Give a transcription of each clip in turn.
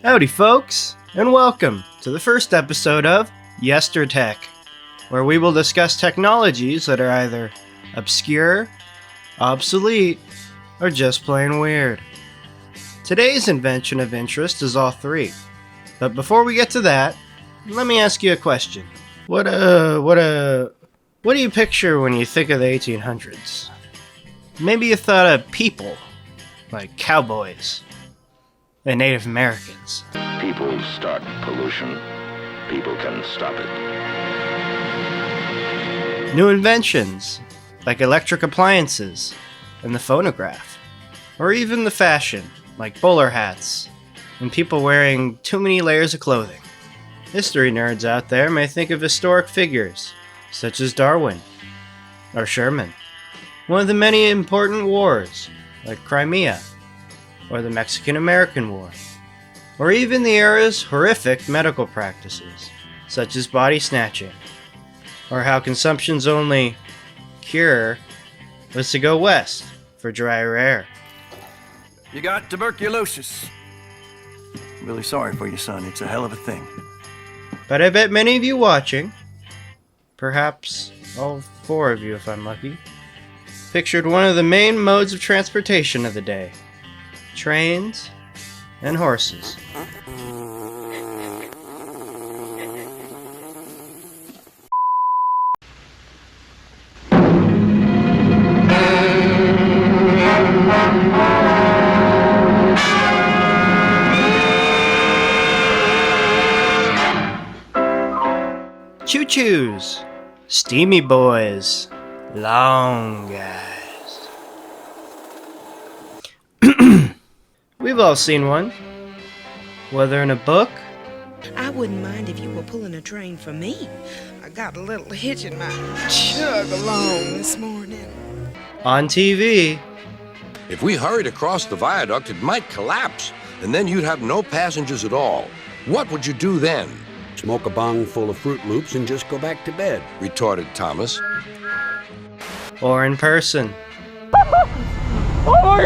Howdy folks, and welcome to the first episode of YesterTech, where we will discuss technologies that are either obscure, obsolete, or just plain weird. Today's invention of interest is all three. But before we get to that, let me ask you a question. What do you picture when you think of the 1800s? Maybe you thought of people, like cowboys and Native Americans. People start pollution. People can stop it. New inventions, like electric appliances and the phonograph. Or even the fashion, like bowler hats and people wearing too many layers of clothing. History nerds out there may think of historic figures, such as Darwin or Sherman. One of the many important wars, like Crimea, or the Mexican-American War, or even the era's horrific medical practices, such as body snatching, or how consumption's only cure was to go west for drier air. You got tuberculosis. Really sorry for you, son. It's a hell of a thing. But I bet many of you watching, perhaps all four of you if I'm lucky, pictured one of the main modes of transportation of the day. Trains and horses. Choo-choos, steamy boys, long guys. We've all seen one, whether in a book. I wouldn't mind if you were pulling a train for me. I got a little hitch in my chug along this morning. On TV. If we hurried across the viaduct, it might collapse, and then you'd have no passengers at all. What would you do then? Smoke a bong full of Fruit Loops and just go back to bed, Retorted Thomas. Or in person. Oh my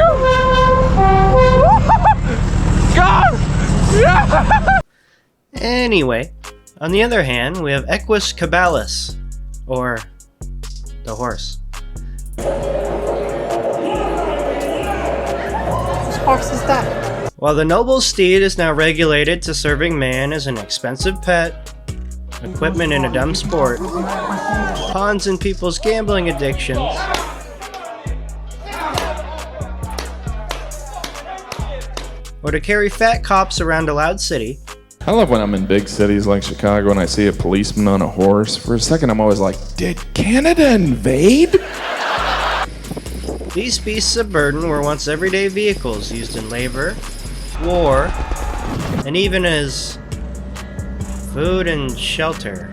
God! Yeah! Anyway, on the other hand, we have Equus Caballus, or the horse. Whose horse is that? While the noble steed is now regulated to serving man as an expensive pet, equipment in a dumb sport, pawns in people's gambling addictions, or to carry fat cops around a loud city. I love when I'm in big cities like Chicago and I see a policeman on a horse. For a second, I'm always like, did Canada invade? These beasts of burden were once everyday vehicles used in labor, war, and even as food and shelter.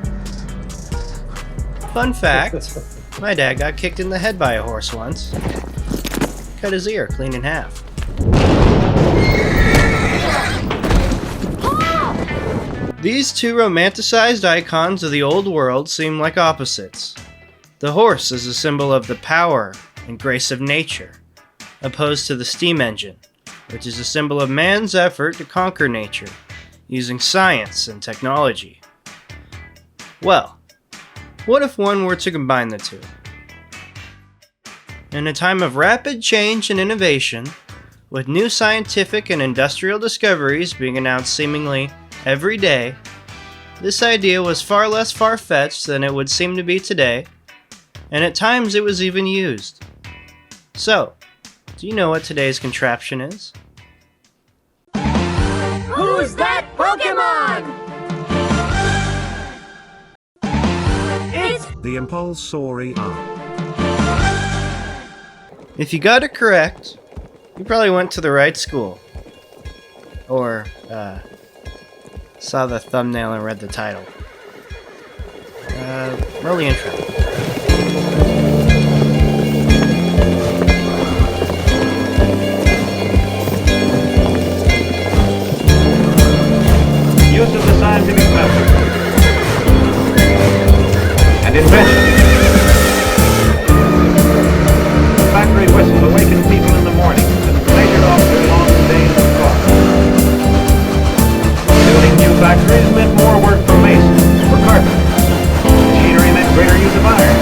Fun fact, my dad got kicked in the head by a horse once. Cut his ear clean in half. These two romanticized icons of the old world seem like opposites. The horse is a symbol of the power and grace of nature, opposed to the steam engine, which is a symbol of man's effort to conquer nature, using science and technology. Well, what if one were to combine the two? In a time of rapid change and innovation, with new scientific and industrial discoveries being announced seemingly every day, this idea was far less far-fetched than it would seem to be today, and at times it was even used. So, do you know what today's contraption is? Who's that Pokemon? It's the Impulsory R. If you got it correct, you probably went to the right school. Or, saw the thumbnail and read the title. Roll the intro. Use of the scientific method and invention. The factory whistle awakens people in the morning and measured off their long days of thought. factories meant more work for masons, for carpenters. Machinery meant greater use of iron,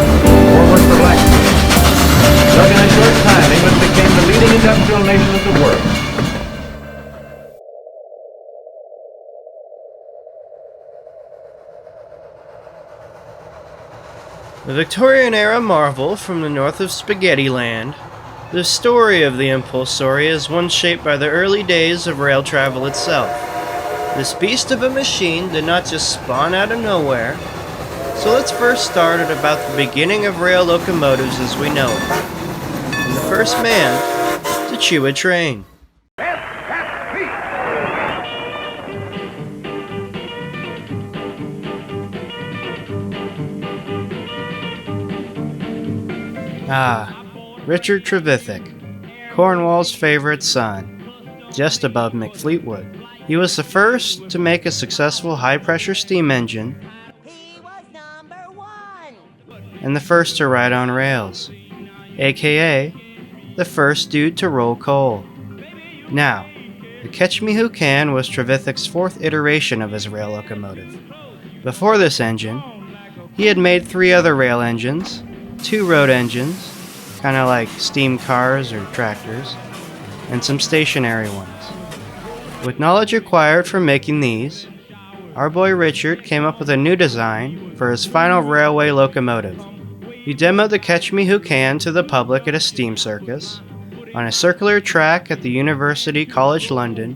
more work for blacksmiths. Thus, in a short time, England became the leading industrial nation of the world. The Victorian era marvel from the north of Spaghetti Land, the story of the Impulsoria is one shaped by the early days of rail travel itself. This beast of a machine did not just spawn out of nowhere, so let's first start at about the beginning of rail locomotives as we know it, and the first man to chew a train. Richard Trevithick, Cornwall's favorite son, just above McFleetwood. He was the first to make a successful high-pressure steam engine, and the first to ride on rails, aka the first dude to roll coal. Now, the Catch Me Who Can was Trevithick's fourth iteration of his rail locomotive. Before this engine, he had made 3 other rail engines, 2 road engines, kind of like steam cars or tractors, and some stationary ones. With knowledge acquired from making these, our boy Richard came up with a new design for his final railway locomotive. He demoed the Catch Me Who Can to the public at a steam circus, on a circular track at the University College London,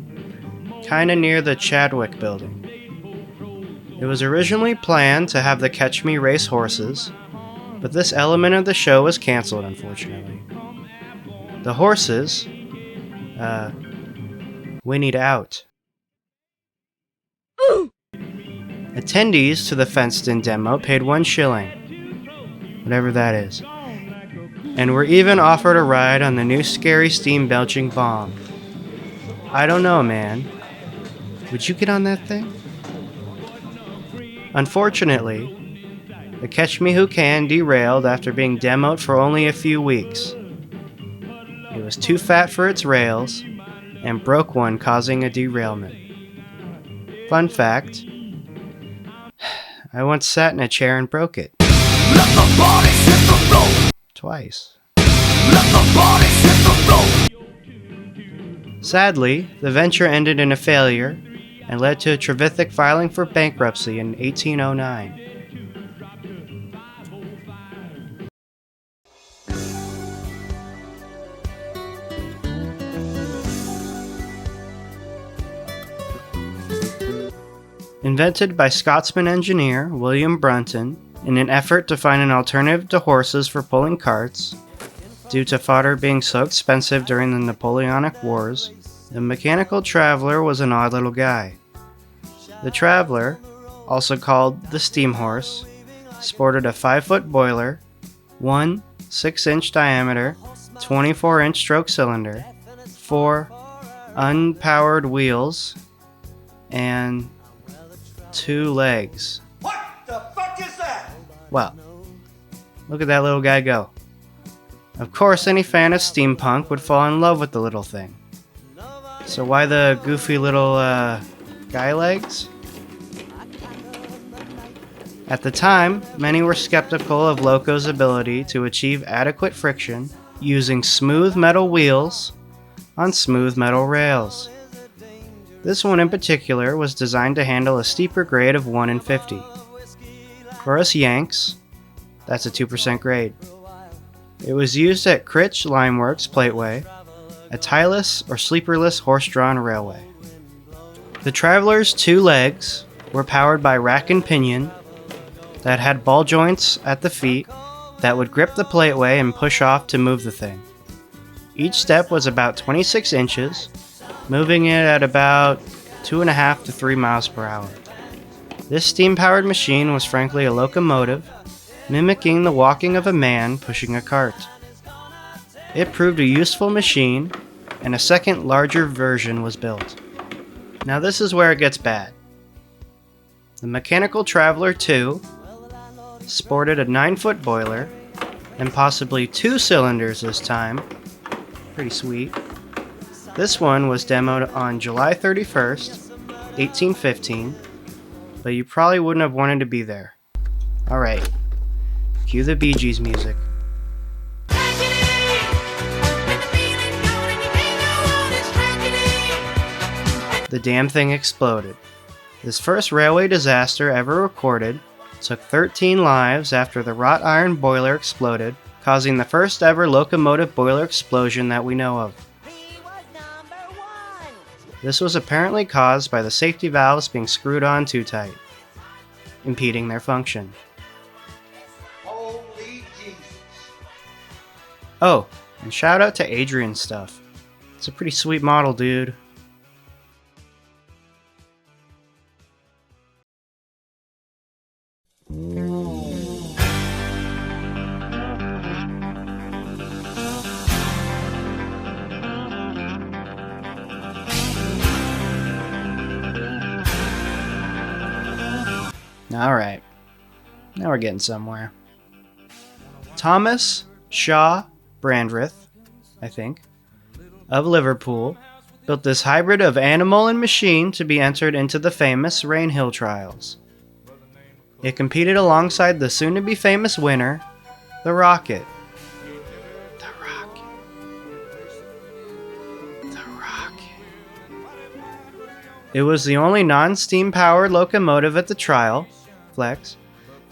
kinda near the Chadwick building. It was originally planned to have the Catch Me race horses, but this element of the show was cancelled, unfortunately. The horses, whinnied out. Attendees to the fenced-in demo paid 1 shilling, whatever that is, and were even offered a ride on the new scary steam-belching bomb. I don't know, man. Would you get on that thing? Unfortunately, the Catch Me Who Can derailed after being demoed for only a few weeks. It was too fat for its rails, and broke one, causing a derailment. Fun fact, I once sat in a chair and broke it. Twice. Sadly, the venture ended in a failure, and led to Trevithick filing for bankruptcy in 1809. Invented by Scotsman engineer William Brunton in an effort to find an alternative to horses for pulling carts, due to fodder being so expensive during the Napoleonic Wars, the mechanical traveler was an odd little guy. The traveler, also called the steam horse, sported a 5-foot boiler, 1 6-inch diameter, 24-inch stroke cylinder, 4 unpowered wheels, and 2 legs. What the fuck is that? Well, look at that little guy go. Of course, any fan of steampunk would fall in love with the little thing. So why the goofy little, guy legs? At the time, many were skeptical of Loco's ability to achieve adequate friction using smooth metal wheels on smooth metal rails. This one in particular was designed to handle a steeper grade of 1 in 50. For us Yanks, that's a 2% grade. It was used at Critch Limeworks Plateway, a tieless or sleeperless horse-drawn railway. The Traveler's 2 legs were powered by rack and pinion that had ball joints at the feet that would grip the plateway and push off to move the thing. Each step was about 26 inches, moving it at about 2.5 to 3 miles per hour. This steam-powered machine was frankly a locomotive, mimicking the walking of a man pushing a cart. It proved a useful machine, and a second larger version was built. Now this is where it gets bad. The Mechanical Traveler 2 sported a 9-foot boiler, and possibly 2 cylinders this time. Pretty sweet. This one was demoed on July 31st, 1815, but you probably wouldn't have wanted to be there. Alright, cue the Bee Gees music. The damn thing exploded. This first railway disaster ever recorded took 13 lives after the wrought iron boiler exploded, causing the first ever locomotive boiler explosion that we know of. This was apparently caused by the safety valves being screwed on too tight, impeding their function. Holy Jesus. Oh, and shout out to Adrian Stuff. It's a pretty sweet model, dude. Alright, now we're getting somewhere. Thomas Shaw Brandreth, I think, of Liverpool, built this hybrid of animal and machine to be entered into the famous Rainhill trials. It competed alongside the soon-to-be famous winner, the Rocket. The Rocket. The Rocket. It was the only non-steam powered locomotive at the trial, Flex,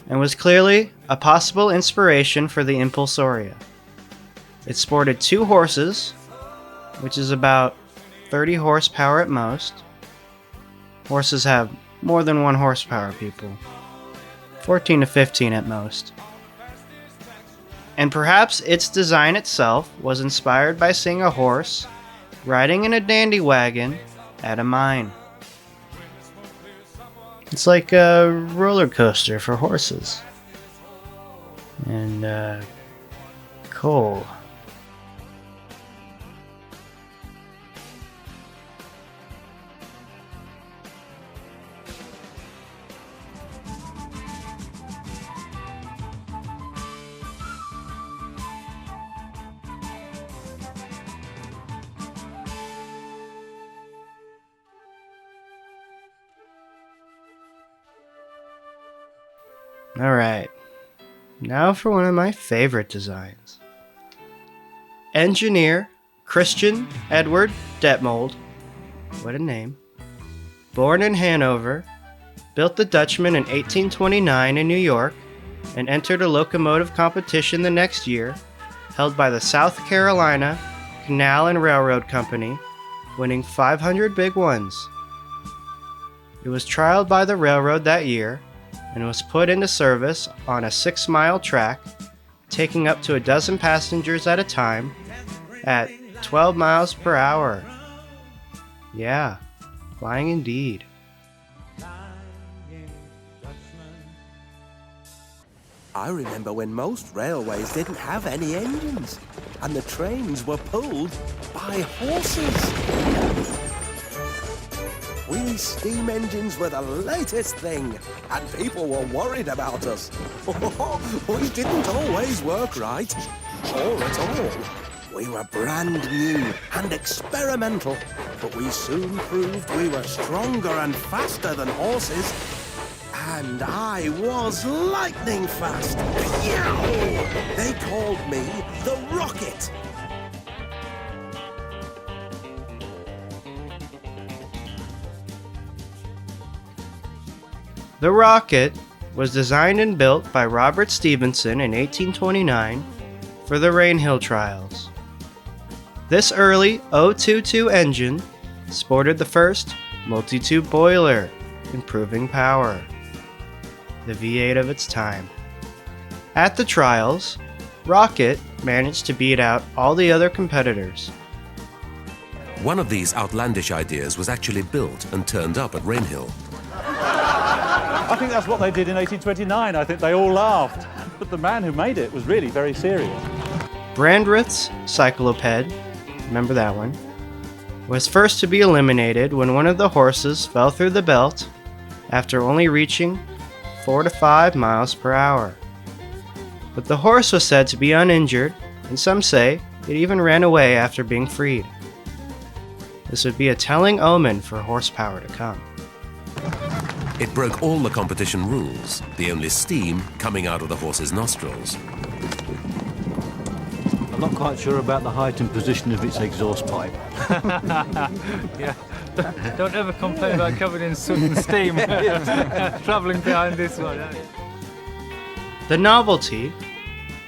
and was clearly a possible inspiration for the Impulsoria. It sported 2 horses, which is about 30 horsepower at most. Horses have more than 1 horsepower, people. 14 to 15 at most. And perhaps its design itself was inspired by seeing a horse riding in a dandy wagon at a mine. It's like a roller coaster for horses. And, coal. Alright, now for one of my favorite designs. Engineer Christian Edward Detmold, what a name, born in Hanover, built the Dutchman in 1829 in New York, and entered a locomotive competition the next year, held by the South Carolina Canal and Railroad Company, winning 500 big ones. It was trialed by the railroad that year, and was put into service on a 6-mile track, taking up to a dozen passengers at a time at 12 miles per hour. Yeah, flying indeed. I remember when most railways didn't have any engines, and the trains were pulled by horses. We steam engines were the latest thing, and people were worried about us. We didn't always work right, or at all. We were brand new and experimental, but we soon proved we were stronger and faster than horses. And I was lightning fast. Yow! They called me the Rocket. The Rocket was designed and built by Robert Stephenson in 1829 for the Rainhill trials. This early 022 engine sported the first multi-tube boiler, improving power, the V8 of its time. At the trials, Rocket managed to beat out all the other competitors. One of these outlandish ideas was actually built and turned up at Rainhill. I think that's what they did in 1829. I think they all laughed. But the man who made it was really very serious. Brandreth's Cycloped, remember that one, was first to be eliminated when one of the horses fell through the belt after only reaching 4 to 5 miles per hour. But the horse was said to be uninjured, and some say it even ran away after being freed. This would be a telling omen for horsepower to come. It broke all the competition rules, the only steam coming out of the horse's nostrils. I'm not quite sure about the height and position of its exhaust pipe. Yeah, don't ever complain about covered in soot and steam travelling behind this one. The Novelty,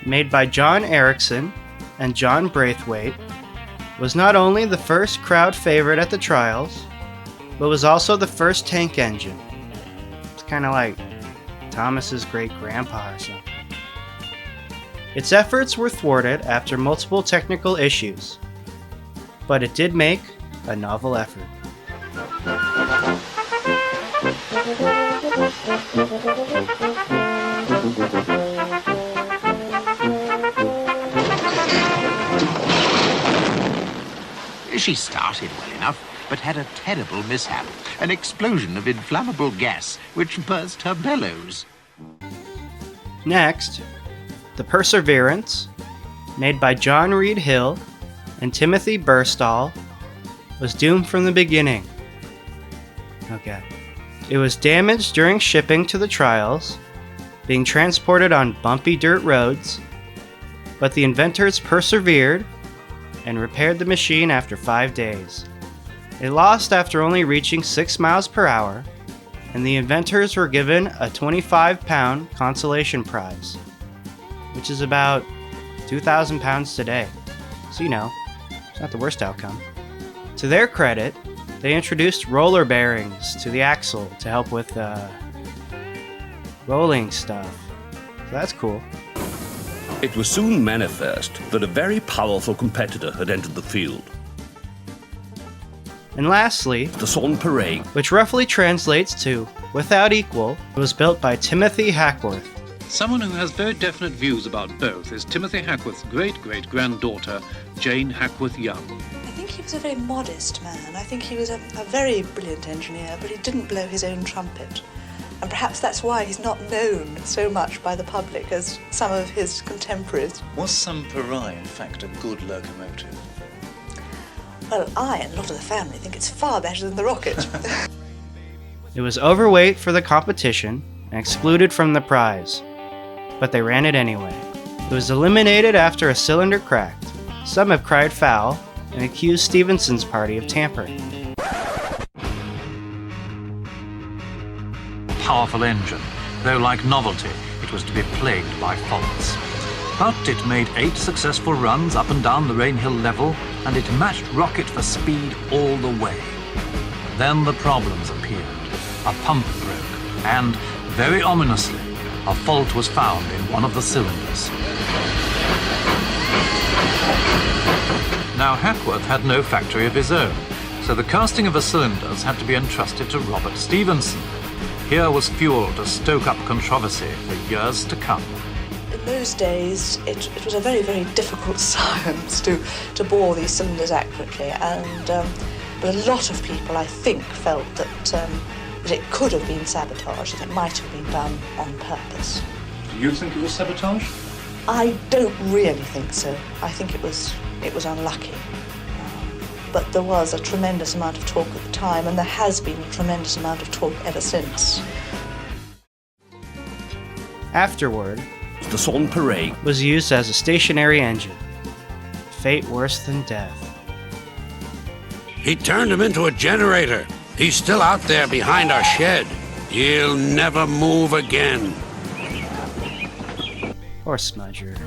made by John Ericsson and John Braithwaite, was not only the first crowd favorite at the trials, but was also the first tank engine. It's kind of like Thomas's great-grandpa or something. Its efforts were thwarted after multiple technical issues, but it did make a novel effort. She started well enough, but had a terrible mishap, an explosion of inflammable gas which burst her bellows. Next, the Perseverance, made by John Reed Hill and Timothy Burstall, was doomed from the beginning. Okay. It was damaged during shipping to the trials, being transported on bumpy dirt roads, but the inventors persevered and repaired the machine after 5 days. It lost after only reaching 6 miles per hour, and the inventors were given a 25-pound consolation prize, which is about 2,000 pounds today. So it's not the worst outcome. To their credit, they introduced roller bearings to the axle to help with rolling stuff. So that's cool. It was soon manifest that a very powerful competitor had entered the field. And lastly, the Sonpareil, which roughly translates to without equal, was built by Timothy Hackworth. Someone who has very definite views about both is Timothy Hackworth's great-great-granddaughter, Jane Hackworth-Young. I think he was a very modest man. I think he was a very brilliant engineer, but he didn't blow his own trumpet. And perhaps that's why he's not known so much by the public as some of his contemporaries. Was Sonpareil, in fact, a good locomotive? Well, I and a lot of the family think it's far better than the rocket. It was overweight for the competition and excluded from the prize, but they ran it anyway. It was eliminated after a cylinder cracked. Some have cried foul and accused Stephenson's party of tampering. Powerful engine, though like Novelty, it was to be plagued by faults. But it made 8 successful runs up and down the Rainhill level, and it matched Rocket for speed all the way. Then the problems appeared. A pump broke, and, very ominously, a fault was found in one of the cylinders. Now Hackworth had no factory of his own, so the casting of the cylinders had to be entrusted to Robert Stephenson. Here was fuel to stoke up controversy for years to come. In those days, it was a very, very difficult science to bore these cylinders accurately, and but a lot of people, I think, felt that it could have been sabotage, that it might have been done on purpose. Do you think it was sabotage? I don't really think so. I think it was unlucky. But there was a tremendous amount of talk at the time, and there has been a tremendous amount of talk ever since. Afterward, the Sonpareil was used as a stationary engine. Fate worse than death. He turned him into a generator. He's still out there behind our shed. He'll never move again. Or Smudger.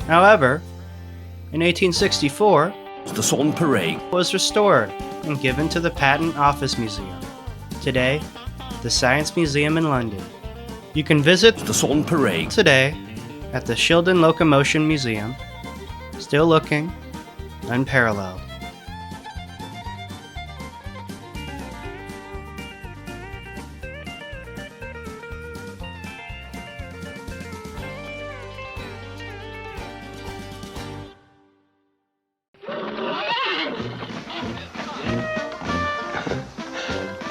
However, in 1864, the Sonpareil was restored and given to the Patent Office Museum. Today, the Science Museum in London. You can visit the Sonpareil today at the Shildon Locomotion Museum. Still looking, unparalleled.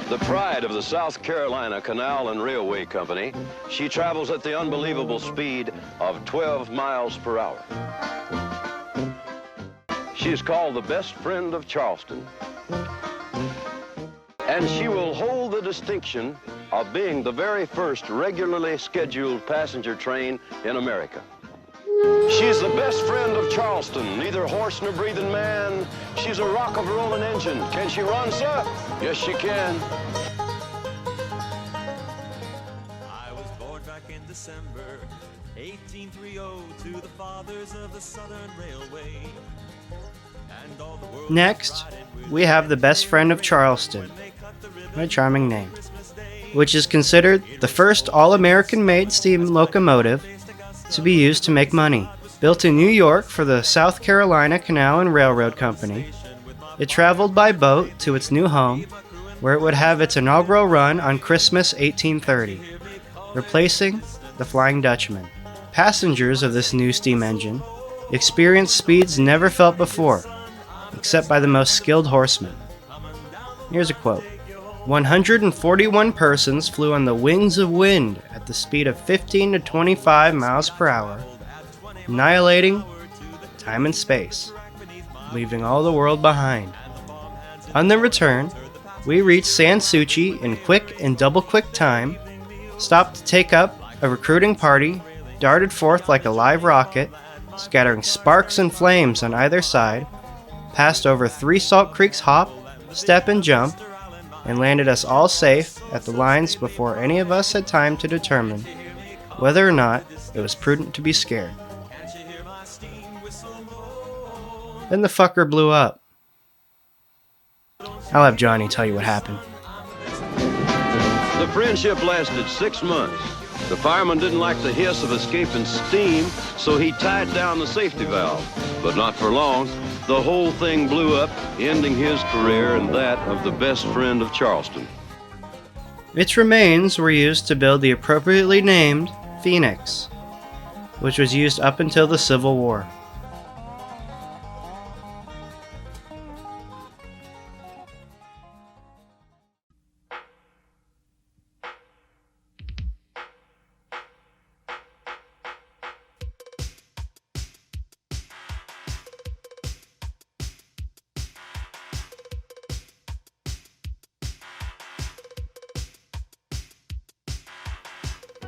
The pride of the South Carolina Canal and Railway Company, she travels at the unbelievable speed of 12 miles per hour. She is called the best friend of Charleston. And she will hold the distinction of being the very first regularly scheduled passenger train in America. She's the best friend of Charleston, neither horse nor breathing man. She's a rock of a rolling engine. Can she run, sir? Yes, she can. I was born back in December 1830 to the fathers of the Southern Railway. And all the world Next, we have the best friend of Charleston. What a charming name. Which is considered the first all-American made steam locomotive to be used to make money. Built in New York for the South Carolina Canal and Railroad Company, it traveled by boat to its new home, where it would have its inaugural run on Christmas 1830, replacing the Flying Dutchman. Passengers of this new steam engine experienced speeds never felt before, except by the most skilled horsemen. Here's a quote. 141 persons flew on the wings of wind at the speed of 15 to 25 miles per hour, annihilating time and space, leaving all the world behind. On the return, we reached Sans Souci in quick and double-quick time, stopped to take up a recruiting party, darted forth like a live rocket, scattering sparks and flames on either side, passed over 3 Salt Creeks hop, step and jump, and landed us all safe at the lines before any of us had time to determine whether or not it was prudent to be scared. Then the fucker blew up. I'll have Johnny tell you what happened. The friendship lasted 6 months. The fireman didn't like the hiss of escaping steam, so he tied down the safety valve. But not for long. The whole thing blew up, ending his career and that of the best friend of Charleston. Its remains were used to build the appropriately named Phoenix, which was used up until the Civil War.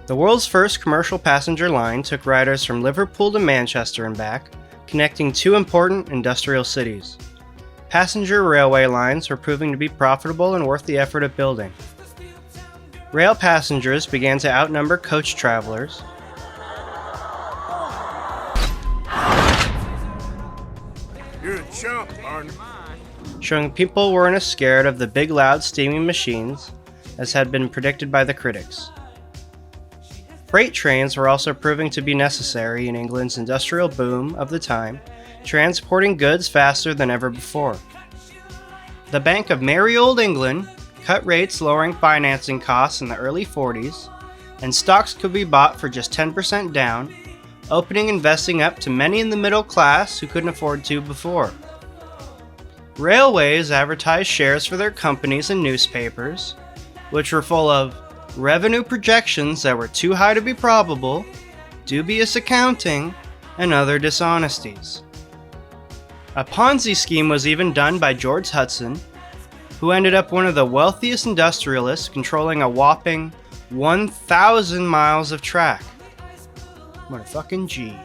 The world's first commercial passenger line took riders from Liverpool to Manchester and back, connecting 2 important industrial cities. Passenger railway lines were proving to be profitable and worth the effort of building. Rail passengers began to outnumber coach travelers. You're a chump, partner. Showing people weren't as scared of the big loud steaming machines as had been predicted by the critics. Freight trains were also proving to be necessary in England's industrial boom of the time, transporting goods faster than ever before. The Bank of Merry Old England cut rates, lowering financing costs in the early 40s, and stocks could be bought for just 10% down, opening investing up to many in the middle class who couldn't afford to before. Railways advertised shares for their companies in newspapers, which were full of revenue projections that were too high to be probable, dubious accounting, and other dishonesties. A Ponzi scheme was even done by George Hudson, who ended up one of the wealthiest industrialists, controlling a whopping 1,000 miles of track. What a fucking G.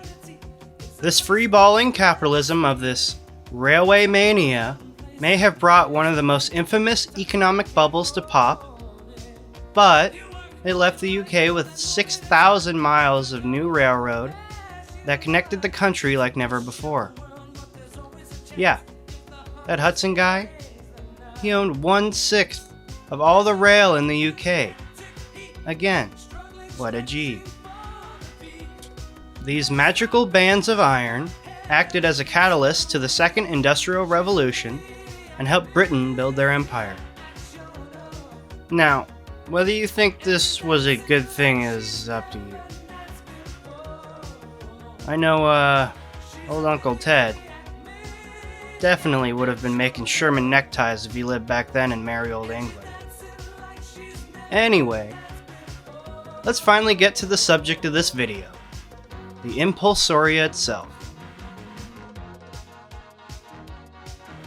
This freeballing capitalism of this railway mania may have brought one of the most infamous economic bubbles to pop, but it left the UK with 6,000 miles of new railroad that connected the country like never before. Yeah, that Hudson guy, he owned 1/6 of all the rail in the UK. Again, what a G. These magical bands of iron acted as a catalyst to the Second Industrial Revolution and helped Britain build their empire. Now, whether you think this was a good thing is up to you. I know, old Uncle Ted definitely would have been making Sherman neckties if he lived back then in merry old England. Anyway, let's finally get to the subject of this video, the Impulsoria itself.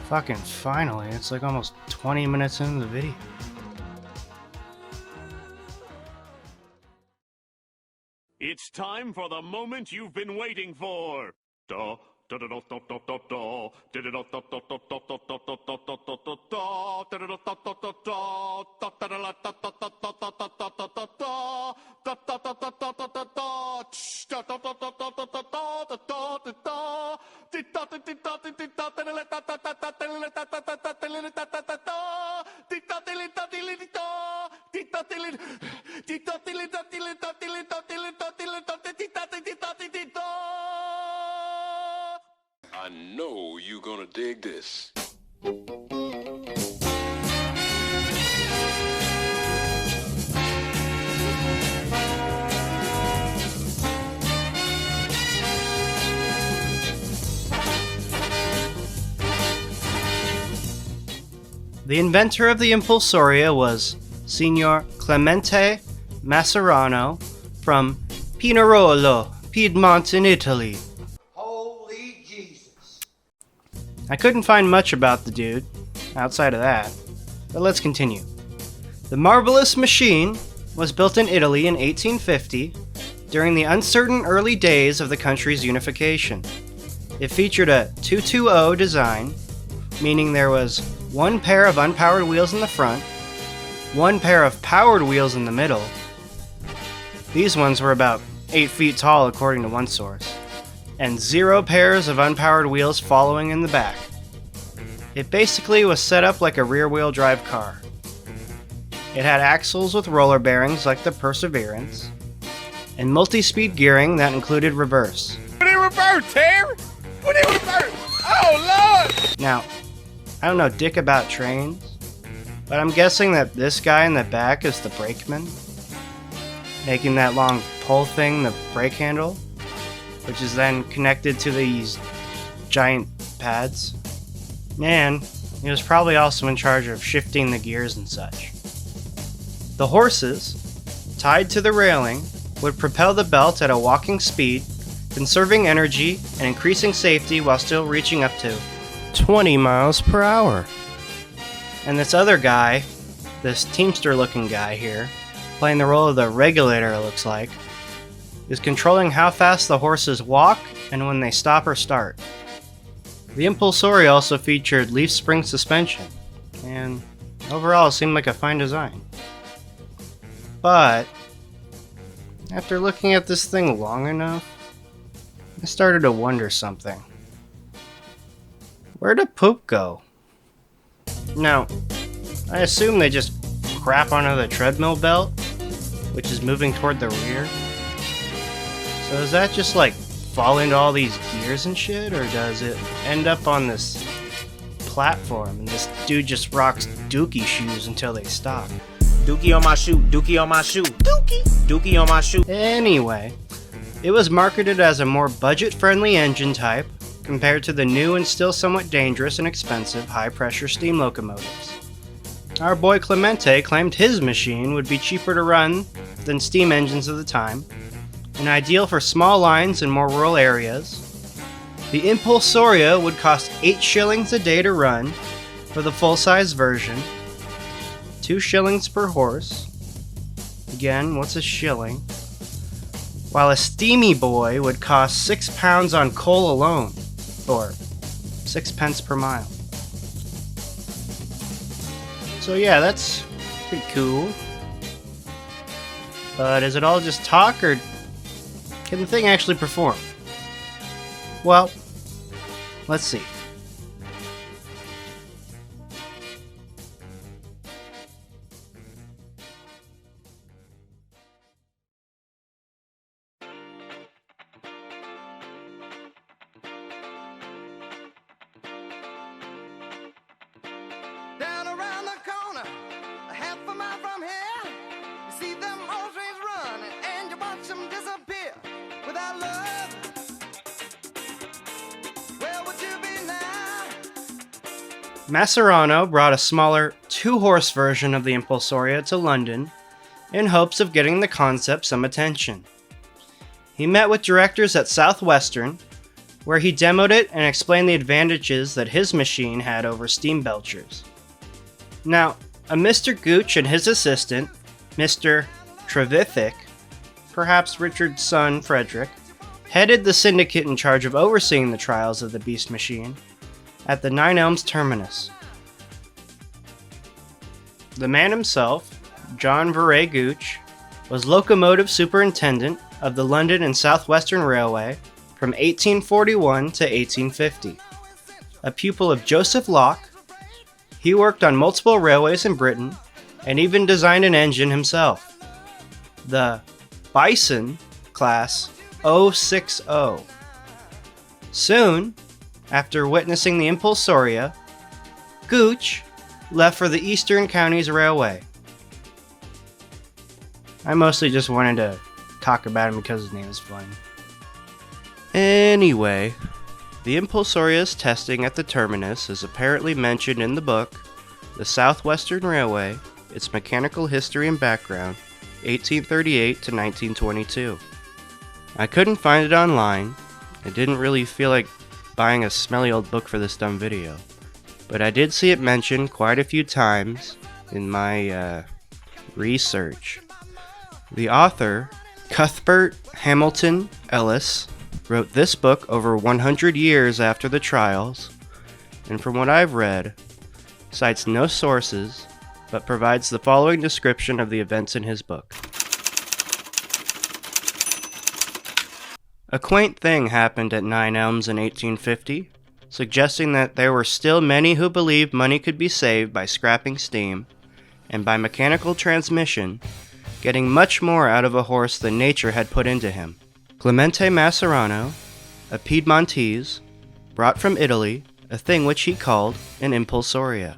Fucking finally, it's like almost 20 minutes into the video. It's time for the moment you've been waiting for. Da, da, da, da, da, da, da, da. Da, da, da, da, da, da, da, da, da, da, da, da, da, da, da. Da, da, da, da, da, da, da. Da, da, da, da, da, da, da, da, da, da, da, da, da, da. Da, da, da, da, da, da, da, da. Tsh, da, da, da, da, da, da, da, da, da, da, da, da. Di, da, di, di, da, di, di, da, da, da, da, da, da, da, da, da, da, da, da, da, da, da, da, da. Di, da, di, li, da, di, li, di, da. Di, da, di, li, di, da, di, li, da, di, li, da, di, li, da, di, li, da, di, li, da, di, da, di, di, da, di, di, da. I know you're gonna dig this. The inventor of the Impulsoria was Signor Clemente Mascherano from Pinerolo, Piedmont in Italy. Holy Jesus. I couldn't find much about the dude, outside of that, but let's continue. The marvelous machine was built in Italy in 1850 during the uncertain early days of the country's unification. It featured a 220 design, meaning there was one pair of unpowered wheels in the front, one pair of powered wheels in the middle. These ones were about 8 feet tall according to one source, and 0 pairs of unpowered wheels following in the back. It basically was set up like a rear-wheel drive car. It had axles with roller bearings like the Perseverance, and multi-speed gearing that included reverse. Put in reverse, Terry! Put in reverse! Oh, Lord! Now, I don't know dick about trains, but I'm guessing that this guy in the back is the brakeman, making that long pole thing the brake handle, which is then connected to these giant pads. And he was probably also in charge of shifting the gears and such. The horses, tied to the railing, would propel the belt at a walking speed, conserving energy and increasing safety while still reaching up to 20 miles per hour. And this other guy, this Teamster looking guy here, playing the role of the regulator it looks like, is controlling how fast the horses walk and when they stop or start. The Impulsoria also featured leaf spring suspension, and overall it seemed like a fine design. But after looking at this thing long enough, I started to wonder something. Where'd the poop go? Now, I assume they just crap onto the treadmill belt, which is moving toward the rear. So does that just like fall into all these gears and shit, or does it end up on this platform and this dude just rocks dookie shoes until they stop? Dookie on my shoe, dookie on my shoe, dookie, dookie on my shoe. Anyway, it was marketed as a more budget-friendly engine type compared to the new and still somewhat dangerous and expensive high-pressure steam locomotives. Our boy Clemente claimed his machine would be cheaper to run than steam engines of the time, and ideal for small lines in more rural areas. The Impulsoria would cost 8 shillings a day to run for the full-size version, 2 shillings per horse. Again, what's a shilling? While a steamy boy would cost £6 on coal alone, or 6 pence per mile. So yeah, that's pretty cool. But is it all just talk, or can the thing actually perform? Well, let's see. Down around the corner, a half a mile from here, you see them old trains running, and you watch them disappear. Without love, where would you be now? Mascherano brought a smaller 2-horse version of the Impulsoria to London in hopes of getting the concept some attention. He met with directors at Southwestern, where he demoed it and explained the advantages that his machine had over steam belchers. Now, a Mr. Gooch and his assistant, Mr. Trevithick, perhaps Richard's son Frederick, headed the syndicate in charge of overseeing the trials of the Beast Machine at the Nine Elms terminus. The man himself, John Viray Gooch, was locomotive superintendent of the London and South Western Railway from 1841 to 1850. A pupil of Joseph Locke, he worked on multiple railways in Britain and even designed an engine himself, the Bison Class 060. Soon, after witnessing the Impulsoria, Gooch left for the Eastern Counties Railway. I mostly just wanted to talk about him because his name is fun. Anyway, the Impulsoria's testing at the terminus is apparently mentioned in the book The Southwestern Railway, Its Mechanical History and Background, 1838 to 1922. I couldn't find it online. I didn't really feel like buying a smelly old book for this dumb video, but I did see it mentioned quite a few times in my research. The author, Cuthbert Hamilton Ellis, wrote this book over 100 years after the trials, and from what I've read, cites no sources, but provides the following description of the events in his book. A quaint thing happened at Nine Elms in 1850, suggesting that there were still many who believed money could be saved by scrapping steam, and by mechanical transmission, getting much more out of a horse than nature had put into him. Clemente Masserano, a Piedmontese, brought from Italy a thing which he called an impulsoria.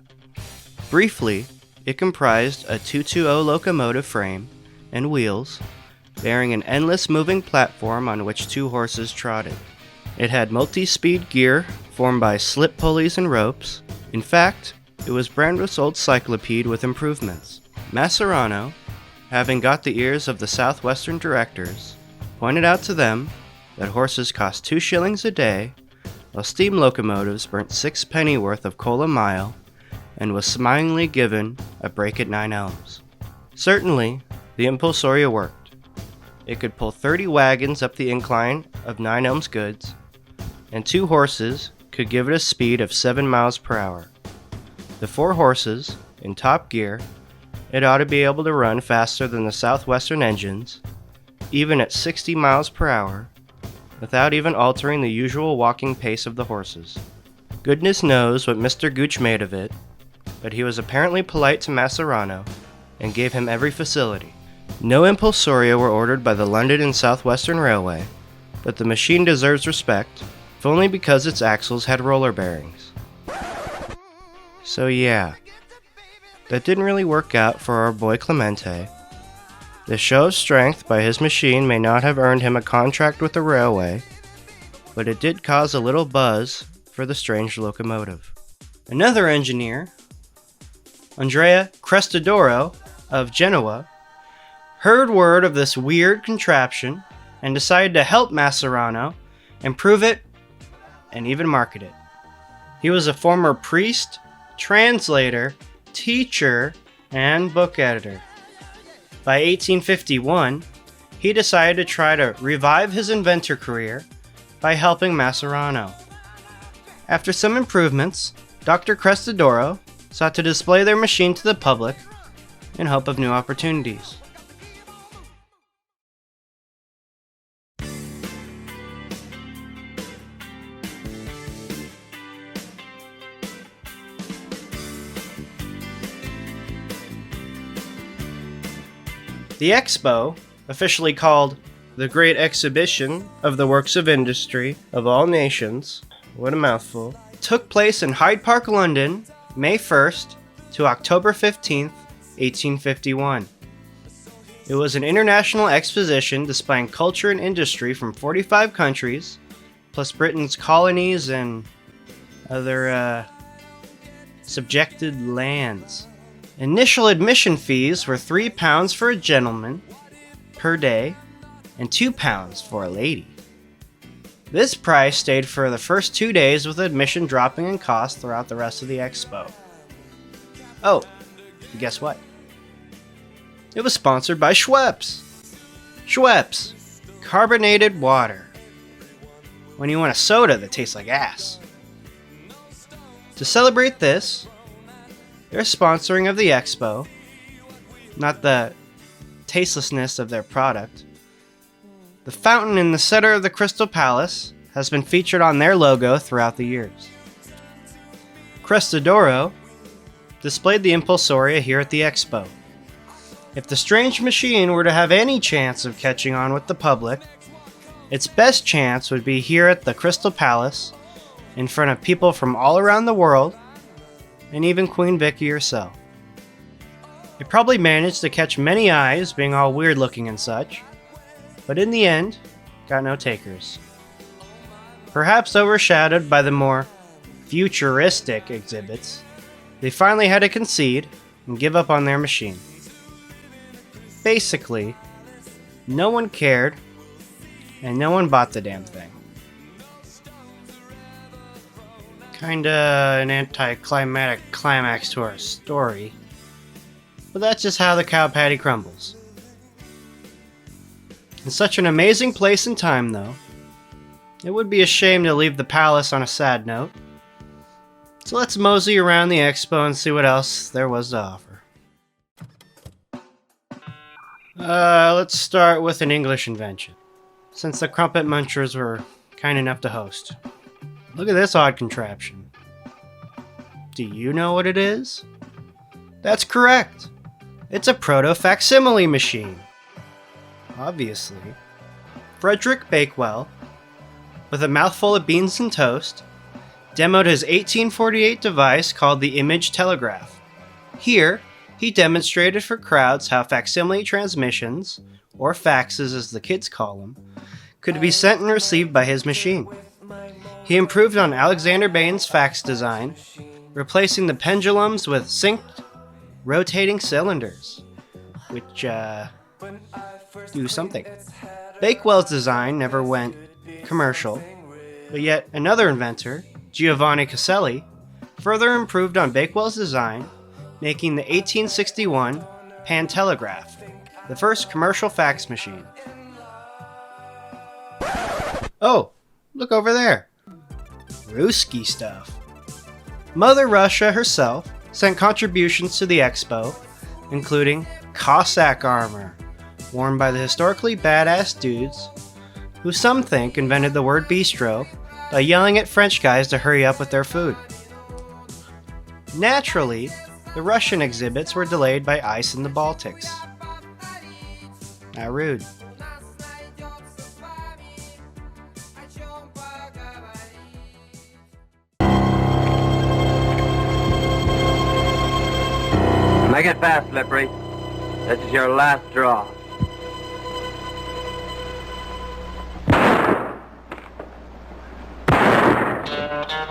Briefly, it comprised a 220 locomotive frame and wheels, bearing an endless moving platform on which two horses trotted. It had multi-speed gear formed by slip pulleys and ropes. In fact, it was Brandreth's old cyclopede with improvements. Masserano, having got the ears of the Southwestern directors, pointed out to them that horses cost 2 shillings a day, while steam locomotives burnt 6 pennyworth of coal a mile, and was smilingly given a break at Nine Elms. Certainly, the Impulsoria worked. It could pull 30 wagons up the incline of Nine Elms goods, and 2 horses could give it a speed of 7 miles per hour. The 4 horses, in top gear, it ought to be able to run faster than the Southwestern engines, even at 60 miles per hour, without even altering the usual walking pace of the horses. Goodness knows what Mr. Gooch made of it, but he was apparently polite to Masserano and gave him every facility. No Impulsoria were ordered by the London and Southwestern Railway, but the machine deserves respect, if only because its axles had roller bearings. So yeah, that didn't really work out for our boy Clemente. The show of strength by his machine may not have earned him a contract with the railway, but it did cause a little buzz for the strange locomotive. Another engineer, Andrea Crestodoro of Genoa, heard word of this weird contraption and decided to help Masserano improve it and even market it. He was a former priest, translator, teacher, and book editor. By 1851, he decided to try to revive his inventor career by helping Masserano. After some improvements, Dr. Crestodoro sought to display their machine to the public in hope of new opportunities. The expo, officially called the Great Exhibition of the Works of Industry of All Nations, what a mouthful, took place in Hyde Park, London, May 1st to October 15th, 1851. It was an international exposition displaying culture and industry from 45 countries, plus Britain's colonies and other subjected lands. Initial admission fees were £3 for a gentleman per day and £2 for a lady. This price stayed for the first 2 days, with admission dropping in cost throughout the rest of the expo. Oh, guess what? It was sponsored by Schweppes. Schweppes, carbonated water. When you want a soda that tastes like ass. To celebrate this, they're sponsoring of the expo, not the tastelessness of their product. The fountain in the center of the Crystal Palace has been featured on their logo throughout the years. Crestodoro displayed the Impulsoria here at the expo. If the strange machine were to have any chance of catching on with the public, its best chance would be here at the Crystal Palace, in front of people from all around the world, and even Queen Vicky herself. It probably managed to catch many eyes, being all weird looking and such, but in the end, got no takers. Perhaps overshadowed by the more futuristic exhibits, they finally had to concede and give up on their machine. Basically, no one cared, and no one bought the damn thing. Kinda an anticlimactic climax to our story, but that's just how the cow patty crumbles. In such an amazing place and time, though, it would be a shame to leave the palace on a sad note. So let's mosey around the expo and see what else there was to offer. Let's start with an English invention, since the Crumpet Munchers were kind enough to host. Look at this odd contraption. Do you know what it is? That's correct. It's a proto-facsimile machine. Obviously. Frederick Bakewell, with a mouthful of beans and toast, demoed his 1848 device called the Image Telegraph. Here, he demonstrated for crowds how facsimile transmissions, or faxes as the kids call them, could be sent and received by his machine. He improved on Alexander Bain's fax design, replacing the pendulums with synced, rotating cylinders, which, do something. Bakewell's design never went commercial, but yet another inventor, Giovanni Caselli, further improved on Bakewell's design, making the 1861 Pantelegraph, the first commercial fax machine. Oh, look over there. Ruski stuff. Mother Russia herself sent contributions to the expo, including Cossack armor, worn by the historically badass dudes, who some think invented the word bistro by yelling at French guys to hurry up with their food. Naturally, the Russian exhibits were delayed by ice in the Baltics. How rude. Make it fast, Slippery. This is your last draw.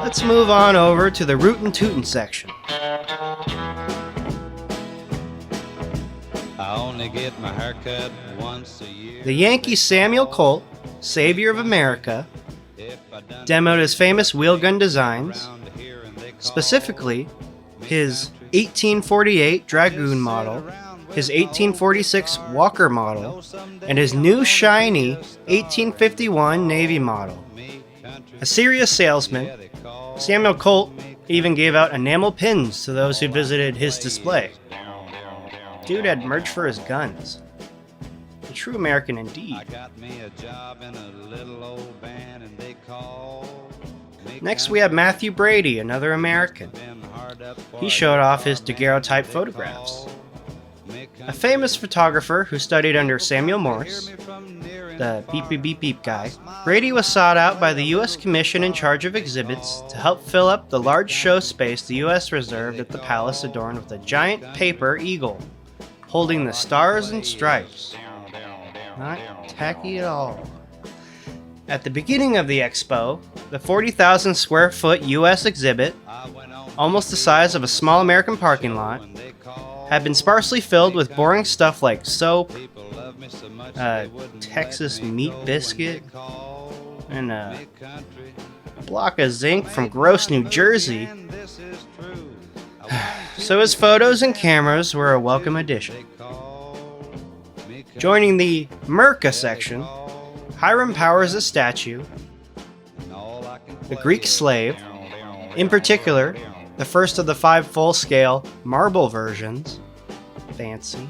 Let's move on over to the Rootin' Tootin' section. I only get my haircut once a year. The Yankee Samuel Colt, Savior of America, demoed his famous wheel gun designs, specifically his 1848 Dragoon model, his 1846 Walker model, and his new shiny 1851 Navy model. A serious salesman, Samuel Colt even gave out enamel pins to those who visited his display. Dude had merch for his guns. A true American indeed. Next we have Matthew Brady, another American. He showed off his daguerreotype photographs. A famous photographer who studied under Samuel Morse, the beep beep beep beep guy, Brady was sought out by the U.S. Commission in charge of exhibits to help fill up the large show space the U.S. reserved at the palace, adorned with a giant paper eagle holding the stars and stripes. Not tacky at all. At the beginning of the expo, the 40,000 square foot U.S. exhibit, almost the size of a small American parking lot, had been sparsely filled with boring stuff like soap, Texas meat biscuit, and a block of zinc from Gross, New Jersey. So his photos and cameras were a welcome addition. Joining the Merca section, Hiram Powers' statue, the Greek slave, in particular, the first of the 5 full-scale marble versions, fancy,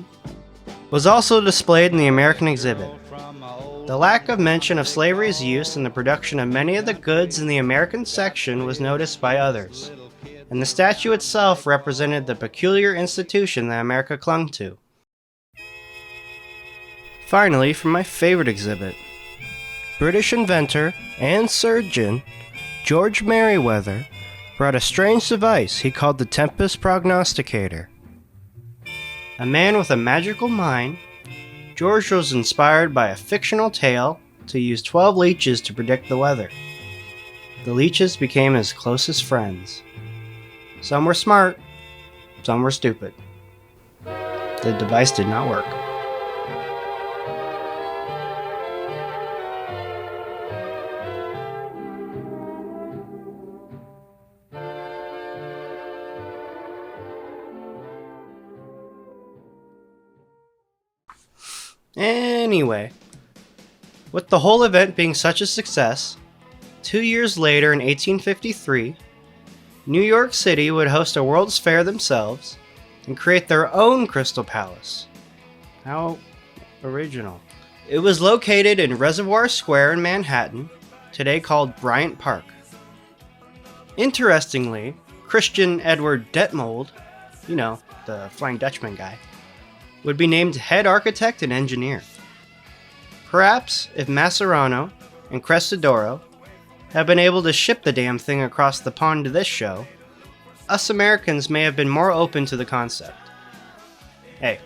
was also displayed in the American exhibit. The lack of mention of slavery's use in the production of many of the goods in the American section was noticed by others, and the statue itself represented the peculiar institution that America clung to. Finally, from my favorite exhibit, British inventor and surgeon George Merriweather brought a strange device he called the Tempest Prognosticator. A man with a magical mind, George was inspired by a fictional tale to use 12 leeches to predict the weather. The leeches became his closest friends. Some were smart, some were stupid. The device did not work. Anyway, with the whole event being such a success, 2 years later in 1853, New York City would host a World's Fair themselves and create their own Crystal Palace. How original. It was located in Reservoir Square in Manhattan, today called Bryant Park. Interestingly, Christian Edward Detmold, you know, the Flying Dutchman guy, would be named head architect and engineer. Perhaps if Mascherano and Crestodoro had been able to ship the damn thing across the pond to this show, us Americans may have been more open to the concept. Hey,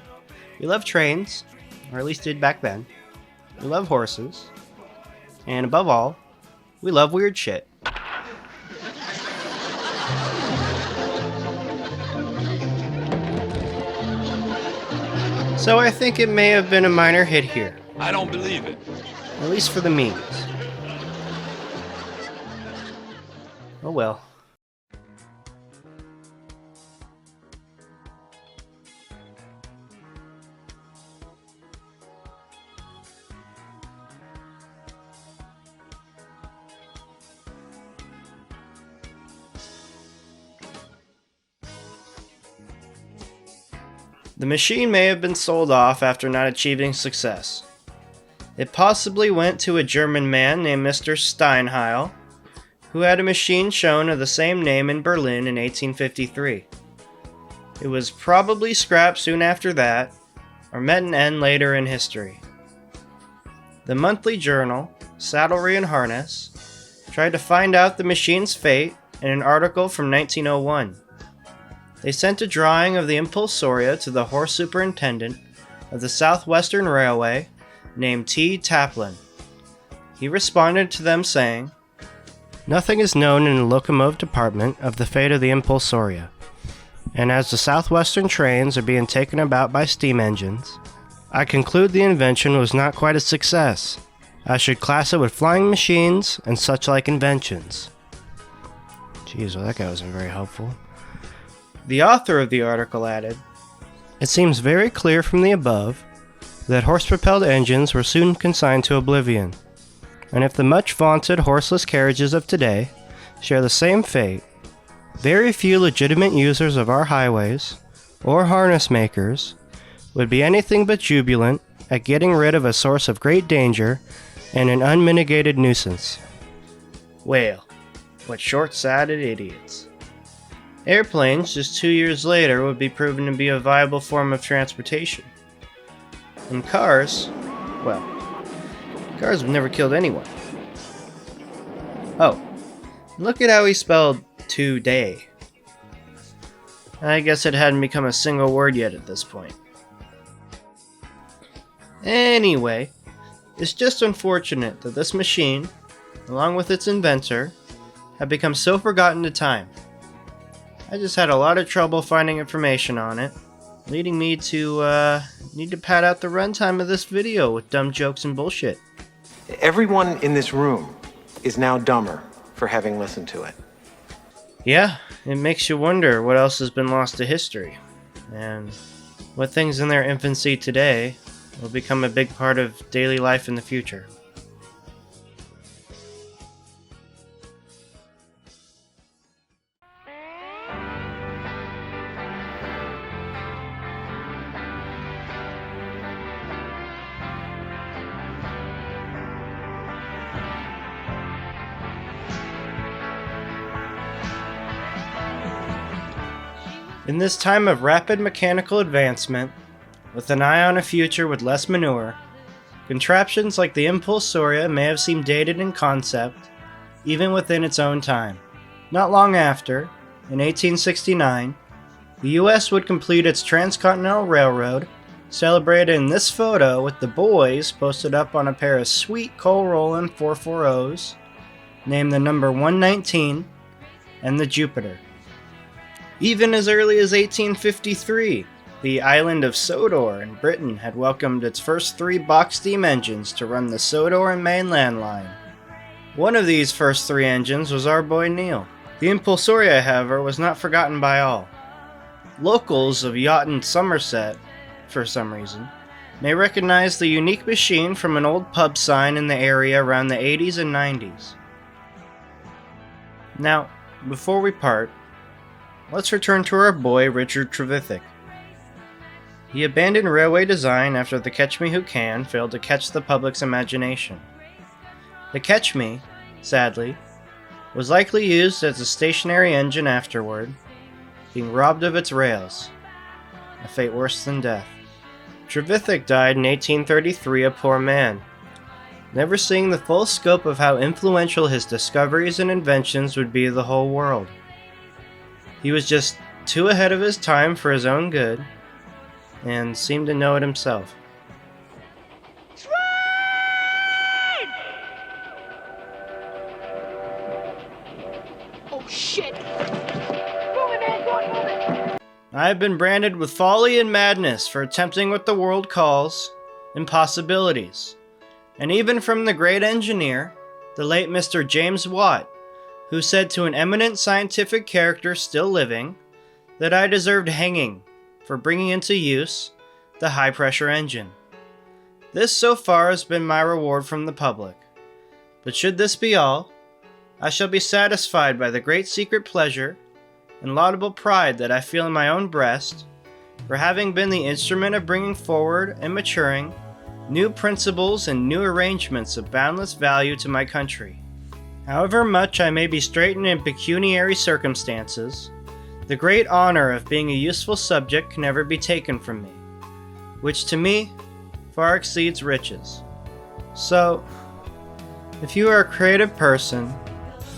we love trains, or at least did back then. We love horses. And above all, we love weird shit. So I think it may have been a minor hit here. I don't believe it. At least for the memes. Oh well. The machine may have been sold off after not achieving success. It possibly went to a German man named Mr. Steinheil, who had a machine shown of the same name in Berlin in 1853. It was probably scrapped soon after that, or met an end later in history. The monthly journal, Saddlery and Harness, tried to find out the machine's fate in an article from 1901. They sent a drawing of the Impulsoria to the horse superintendent of the Southwestern Railway named T. Taplin. He responded to them saying, "Nothing is known in the locomotive department of the fate of the Impulsoria, and as the Southwestern trains are being taken about by steam engines, I conclude the invention was not quite a success. I should class it with flying machines and such like inventions." Jeez, well that guy wasn't very helpful. The author of the article added, "It seems very clear from the above that horse-propelled engines were soon consigned to oblivion, and if the much vaunted horseless carriages of today share the same fate, very few legitimate users of our highways, or harness makers, would be anything but jubilant at getting rid of a source of great danger and an unmitigated nuisance." Well, what short-sighted idiots. Airplanes, just 2 years later, would be proven to be a viable form of transportation. And cars, well, cars have never killed anyone. Oh, look at how he spelled today. I guess it hadn't become a single word yet at this point. Anyway, it's just unfortunate that this machine, along with its inventor, have become so forgotten to time. I just had a lot of trouble finding information on it, leading me to need to pad out the runtime of this video with dumb jokes and bullshit. Everyone in this room is now dumber for having listened to it. Yeah, it makes you wonder what else has been lost to history, and what things in their infancy today will become a big part of daily life in the future. In this time of rapid mechanical advancement, with an eye on a future with less manure, contraptions like the Impulsoria may have seemed dated in concept, even within its own time. Not long after, in 1869, the US would complete its Transcontinental Railroad, celebrated in this photo with the boys posted up on a pair of sweet Cole Roland 440s, named the number 119 and the Jupiter. Even as early as 1853, the island of Sodor in Britain had welcomed its first 3 box steam engines to run the Sodor and Mainland line. One of these first 3 engines was our boy Neil. The Impulsoria, however, was not forgotten by all. Locals of Yachton, Somerset, for some reason, may recognize the unique machine from an old pub sign in the area around the 80s and 90s. Now, before we part, let's return to our boy Richard Trevithick. He abandoned railway design after the Catch Me Who Can failed to catch the public's imagination. The Catch Me, sadly, was likely used as a stationary engine afterward, being robbed of its rails, a fate worse than death. Trevithick died in 1833 a poor man, never seeing the full scope of how influential his discoveries and inventions would be to the whole world. He was just too ahead of his time for his own good, and seemed to know it himself. Oh shit! Move it, man! Go on, move it! I have been branded with folly and madness for attempting what the world calls impossibilities, and even from the great engineer, the late Mr. James Watt, who said to an eminent scientific character still living that I deserved hanging for bringing into use the high-pressure engine. This so far has been my reward from the public, but should this be all, I shall be satisfied by the great secret pleasure and laudable pride that I feel in my own breast for having been the instrument of bringing forward and maturing new principles and new arrangements of boundless value to my country. However much I may be straitened in pecuniary circumstances, the great honor of being a useful subject can never be taken from me, which to me far exceeds riches. So, if you are a creative person,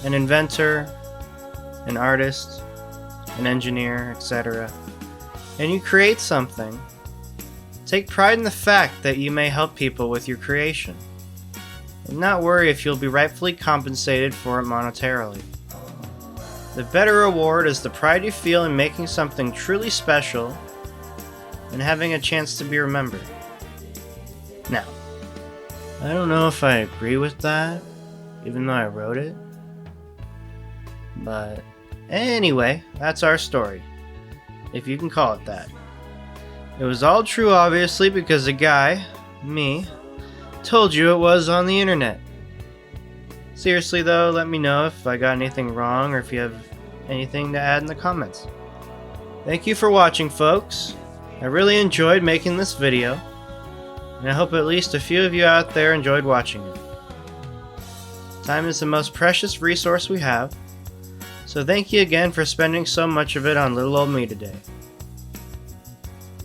an inventor, an artist, an engineer, etc., and you create something, take pride in the fact that you may help people with your creation, and not worry if you'll be rightfully compensated for it monetarily. The better reward is the pride you feel in making something truly special and having a chance to be remembered. Now, I don't know if I agree with that, even though I wrote it, but anyway, that's our story, if you can call it that. It was all true, obviously, because a guy, me, told you it was on the internet. Seriously though, let me know if I got anything wrong or if you have anything to add in the comments. Thank you for watching, folks. I really enjoyed making this video, and I hope at least a few of you out there enjoyed watching it. Time is the most precious resource we have, so thank you again for spending so much of it on little old me today.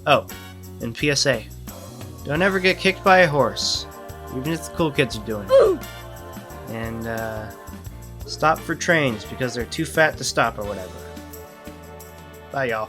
Oh, and PSA, don't ever get kicked by a horse, even if the cool kids are doing it. And stop for trains because they're too fat to stop or whatever. Bye, y'all.